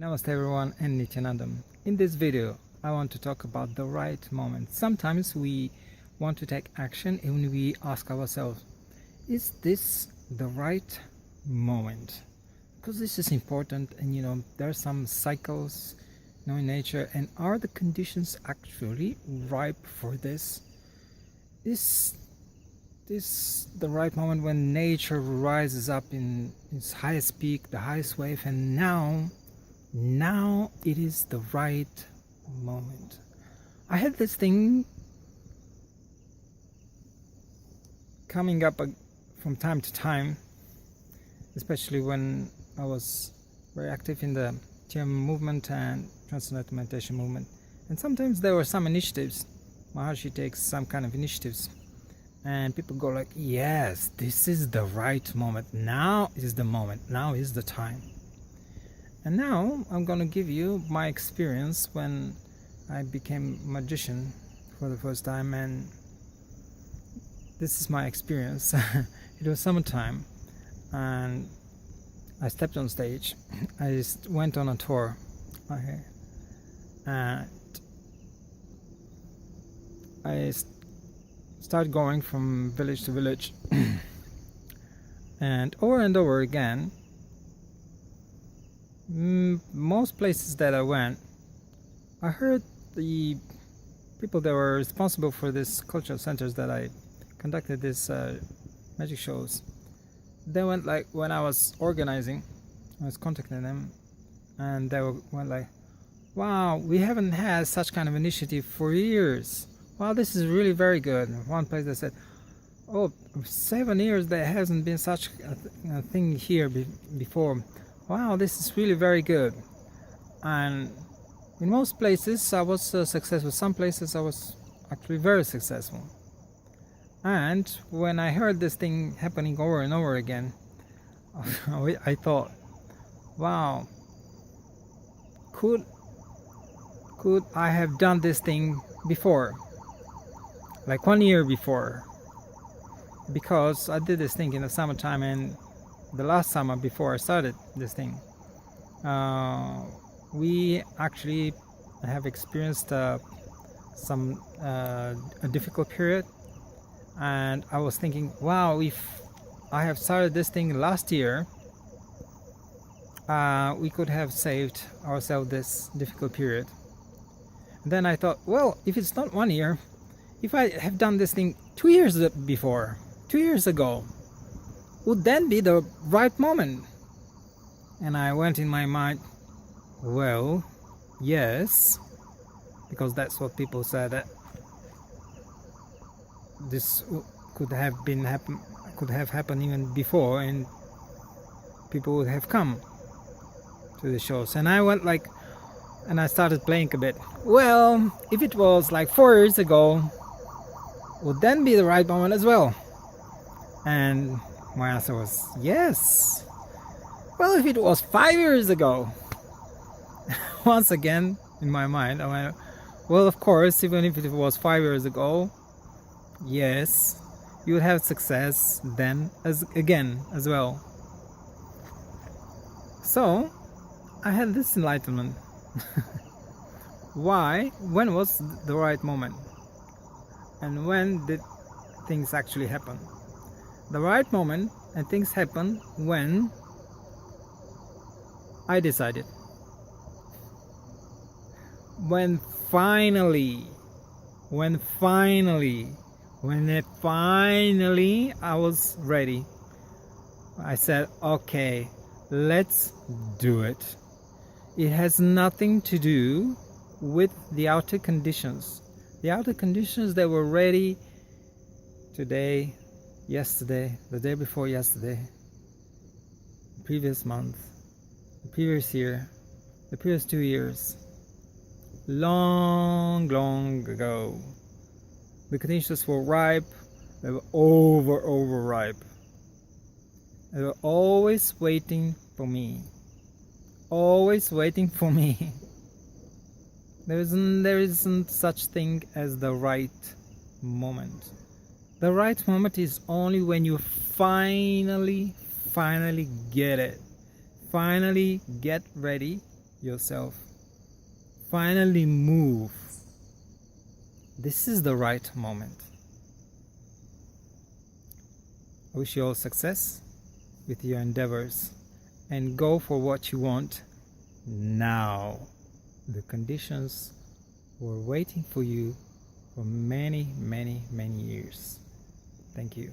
Namaste everyone and Nityanandam. In this video, I want to talk about the right moment. Sometimes we want to take action and we ask ourselves, is this the right moment? Because this is important, and there are some cycles in nature, and are the conditions actually ripe for this? Is this the right moment when nature rises up in its highest peak, the highest wave, and now it is the right moment? I had this thing coming up from time to time, especially when I was very active in the TM movement and Transcendental Meditation movement. And sometimes there were some initiatives. Maharishi takes some kind of initiatives and people go like, yes, this is the right moment. Now is the moment. Now is the time. And now I'm going to give you my experience when I became a magician for the first time, and this is my experience. It was summertime and I stepped on stage. I just went on a tour, and I started going from village to village and over again. Most places that I went, I heard the people that were responsible for this cultural centers that I conducted these magic shows. They went like, when I was organizing, I was contacting them, and they went like, wow, we haven't had such kind of initiative for years. Wow, this is really very good. One place they said, oh, 7 years there hasn't been such a thing here before. Wow, this is really very good. And in most places I was successful. Some places I was actually very successful. And when I heard this thing happening over and over again, I thought, wow, could I have done this thing before, like 1 year before? Because I did this thing in the summertime, and the last summer before I started this thing, we actually have experienced a difficult period. And I was thinking, wow, if I have started this thing last year, we could have saved ourselves this difficult period. And then I thought, well, if it's not 1 year, if I have done this thing 2 years before, 2 years ago, would then be the right moment? And I went in my mind, well, yes, because that's what people said, that this could have happened even before, and people would have come to the shows. And I went like, and I started playing a bit. Well, if it was like 4 years ago, would then be the right moment as well? And my answer was yes. Well, if it was 5 years ago, once again in my mind I went, well, of course, even if it was 5 years ago, yes, you would have success then again as well. So I had this enlightenment. When was the right moment? And when did things actually happen? The right moment and things happen when I decided. When finally I was ready, I said, okay, let's do it. It has nothing to do with the outer conditions. The outer conditions that were ready today, yesterday, the day before yesterday, the previous month, the previous year, the previous 2 years, long ago. The conditions were ripe. They were overripe. They were always waiting for me. Always waiting for me. There isn't such thing as the right moment. The right moment is only when you finally get it. Finally get ready yourself. Finally move. This is the right moment. I wish you all success with your endeavors and go for what you want now. The conditions were waiting for you for many, many, many years. Thank you.